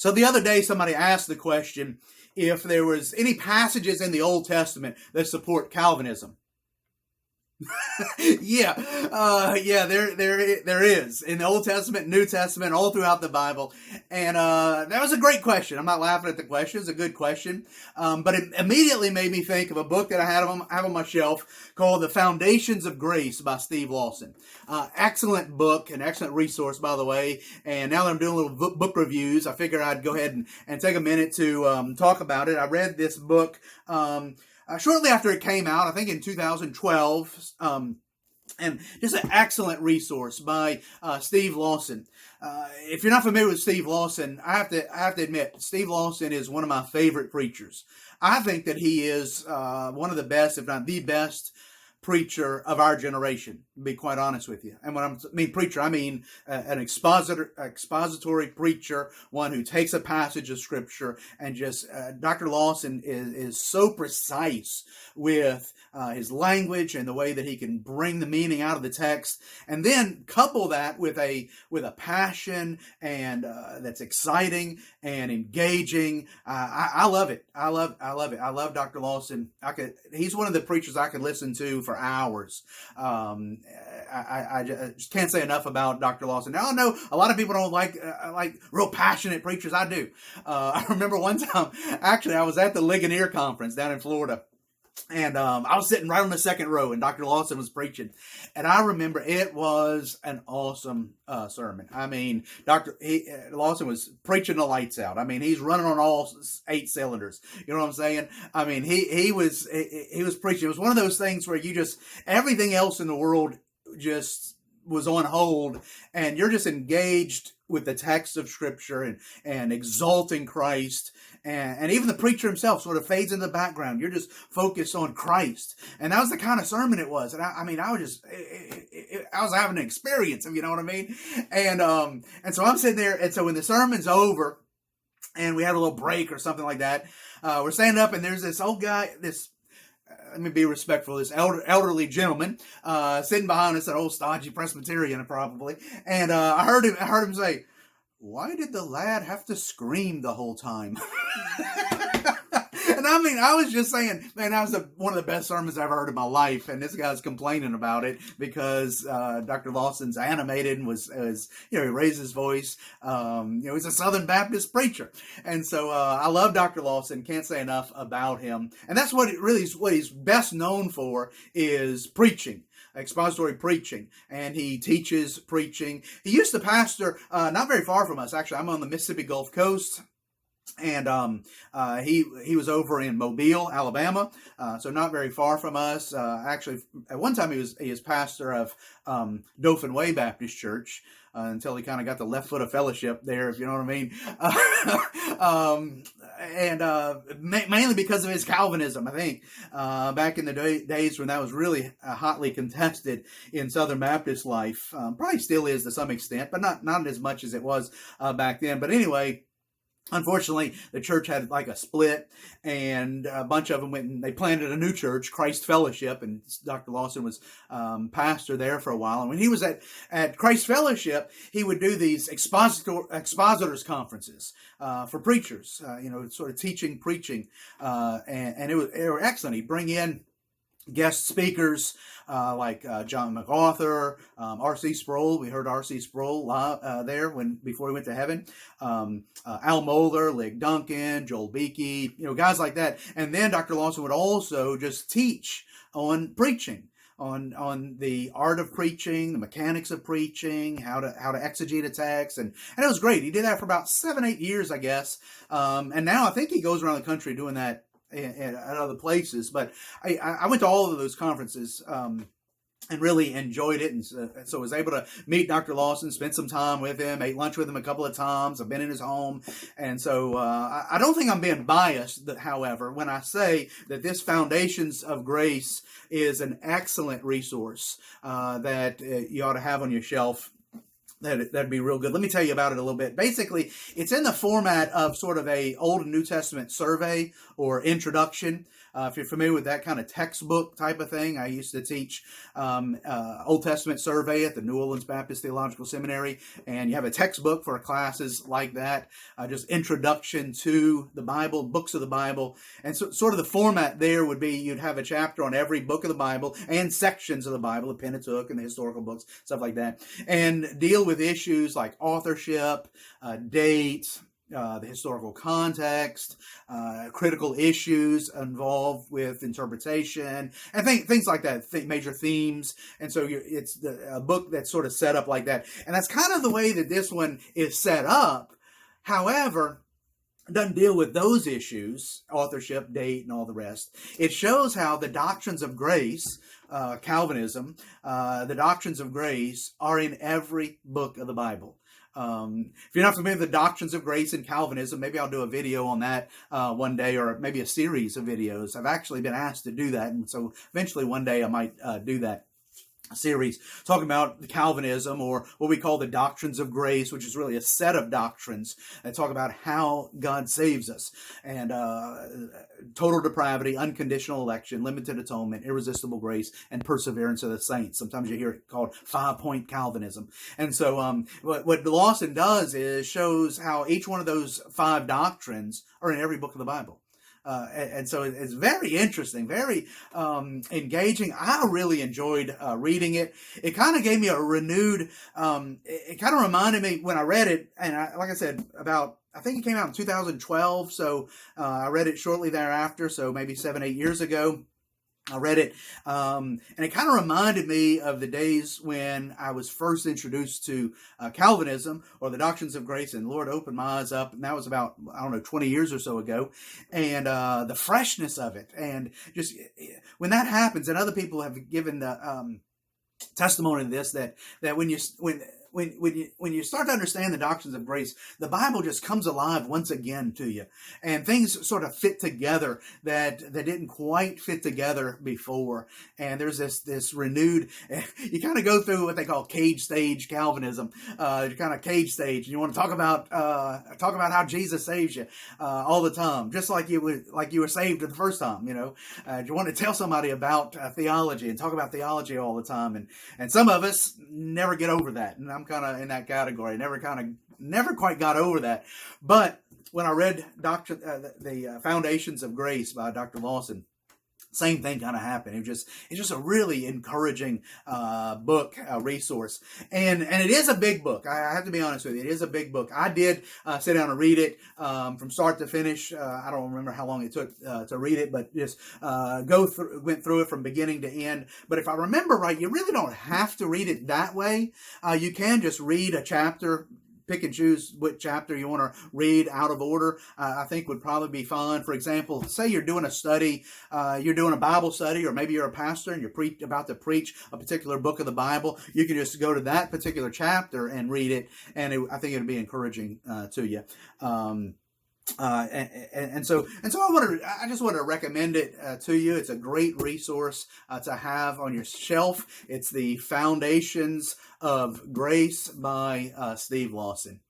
So the other day, somebody asked the question if there was any passages in the Old Testament that support Calvinism. Yeah, there is in the Old Testament, New Testament, all throughout the Bible, and that was a great question. I'm not laughing at the question; it's a good question, but it immediately made me think of a book that I have on my shelf called "The Foundations of Grace" by Steve Lawson. Excellent book, an excellent resource, by the way. And now that I'm doing little book reviews, I figured I'd go ahead and take a minute to talk about it. I read this book. Shortly after it came out, I think in 2012, and just an excellent resource by Steve Lawson. If you're not familiar with Steve Lawson, I have to admit, Steve Lawson is one of my favorite preachers. I think that he is one of the best, if not the best, preacher of our generation, to be quite honest with you. And when I mean preacher, I mean an expository preacher, one who takes a passage of Scripture and just, Dr. Lawson is so precise with his language and the way that he can bring the meaning out of the text, and then couple that with a passion and that's exciting and engaging. I love it. I love it. I love Dr. Lawson. He's one of the preachers I could listen to for hours. I just can't say enough about Dr. Lawson. Now, I know a lot of people don't like real passionate preachers. I do. I remember one time, actually, I was at the Ligonier conference down in Florida. And I was sitting right on the second row, and Dr. Lawson was preaching. And I remember it was an awesome sermon. I mean, Lawson was preaching the lights out. I mean, he's running on all 8 cylinders. You know what I'm saying? I mean, he was preaching. It was one of those things where everything else in the world just was on hold, and you're just engaged with the text of Scripture and exalting Christ. And even the preacher himself sort of fades in the background. You're just focused on Christ. And that was the kind of sermon it was. And I was having an experience, if you know what I mean. And so I'm sitting there. And so when the sermon's over and we had a little break or something like that, we're standing up and there's this old guy, let me be respectful, this elderly gentleman sitting behind us, an old stodgy Presbyterian probably. And I heard him say, "Why did the lad have to scream the whole time?" And I mean, I was just saying, man, that was one of the best sermons I've ever heard in my life. And this guy's complaining about it because Dr. Lawson's animated and was he raised his voice. He's a Southern Baptist preacher. And so I love Dr. Lawson. Can't say enough about him. And that's what he's best known for is preaching. Expository preaching, and he teaches preaching. He used to pastor not very far from us. Actually, I'm on the Mississippi Gulf Coast, and he was over in Mobile, Alabama, so not very far from us. Actually, at one time he was pastor of Dauphin Way Baptist Church. Until he kind of got the left foot of fellowship there, if you know what I mean. Mainly because of his Calvinism, I think, back in the days when that was really hotly contested in Southern Baptist life. Probably still is to some extent, but not as much as it was back then. But anyway, unfortunately, the church had like a split, and a bunch of them went and they planted a new church, Christ Fellowship, and Dr. Lawson was pastor there for a while. And when he was at Christ Fellowship, he would do these expositors conferences for preachers, sort of teaching, preaching, and they were excellent. He'd bring in guest speakers like John MacArthur, R.C. Sproul. We heard R.C. Sproul there before he went to heaven. Al Mohler, Lig Duncan, Joel Beakey, guys like that. And then Dr. Lawson would also just teach on preaching, on the art of preaching, the mechanics of preaching, how to exegete a text, and it was great. He did that for about 7-8 years, I guess. And now I think he goes around the country doing that at other places, but I went to all of those conferences and really enjoyed it, and so was able to meet Dr. Lawson, spend some time with him, ate lunch with him a couple of times. I've been in his home, and so I don't think I'm being biased, however, when I say that this Foundations of Grace is an excellent resource that you ought to have on your shelf. That'd be real good. Let me tell you about it a little bit. Basically, it's in the format of sort of a Old and New Testament survey or introduction. If you're familiar with that kind of textbook type of thing, I used to teach Old Testament survey at the New Orleans Baptist Theological Seminary, and you have a textbook for classes like that, just introduction to the Bible, books of the Bible, and so sort of the format there would be you'd have a chapter on every book of the Bible and sections of the Bible, the Pentateuch and the historical books, stuff like that, and deal with issues like authorship, date, the historical context, critical issues involved with interpretation, and things like that, major themes. And so it's a book that's sort of set up like that. And that's kind of the way that this one is set up. However, it doesn't deal with those issues, authorship, date, and all the rest. It shows how the doctrines of grace, Calvinism, the doctrines of grace are in every book of the Bible. If you're not familiar with the doctrines of grace and Calvinism, maybe I'll do a video on that one day, or maybe a series of videos. I've actually been asked to do that, and so eventually one day I might do that series talking about Calvinism, or what we call the Doctrines of Grace, which is really a set of doctrines that talk about how God saves us, and total depravity, unconditional election, limited atonement, irresistible grace, and perseverance of the saints. Sometimes you hear it called 5-point Calvinism. And so what Lawson does is shows how each one of those 5 doctrines are in every book of the Bible. And so it's very interesting, very engaging. I really enjoyed reading it. It kind of gave me a renewed, it kind of reminded me when I read it, and like I said, I think it came out in 2012, so I read it shortly thereafter, so maybe 7-8 years ago. I read it, and it kind of reminded me of the days when I was first introduced to Calvinism, or the Doctrines of Grace, and Lord opened my eyes up, and that was about, 20 years or so ago, and the freshness of it, and just when that happens, and other people have given the testimony to this, that when you start to understand the doctrines of grace, the Bible just comes alive once again to you, and things sort of fit together that didn't quite fit together before. And there's this renewed. You kind of go through what they call cage stage Calvinism, kind of cage stage, and you want to talk about how Jesus saves you all the time, just like you were saved the first time. You want to tell somebody about theology and talk about theology all the time, and some of us never get over that, and I'm kind of in that category. Never quite got over that. But when I read the Foundations of Grace by Dr. Lawson, same thing kind of happened. It's just a really encouraging book, resource, and it is a big book. I have to be honest with you, it is a big book. I did sit down and read it from start to finish. I don't remember how long it took to read it, but just went through it from beginning to end. But if I remember right, you really don't have to read it that way. You can just read a chapter. Pick and choose what chapter you want to read out of order. I think would probably be fine. For example, say you're doing a study, you're doing a Bible study, or maybe you're a pastor and you're about to preach a particular book of the Bible. You can just go to that particular chapter and read it, and I think it would be encouraging to you. And so I just want to recommend it to you. It's a great resource to have on your shelf. It's the Foundations of Grace by Steve Lawson.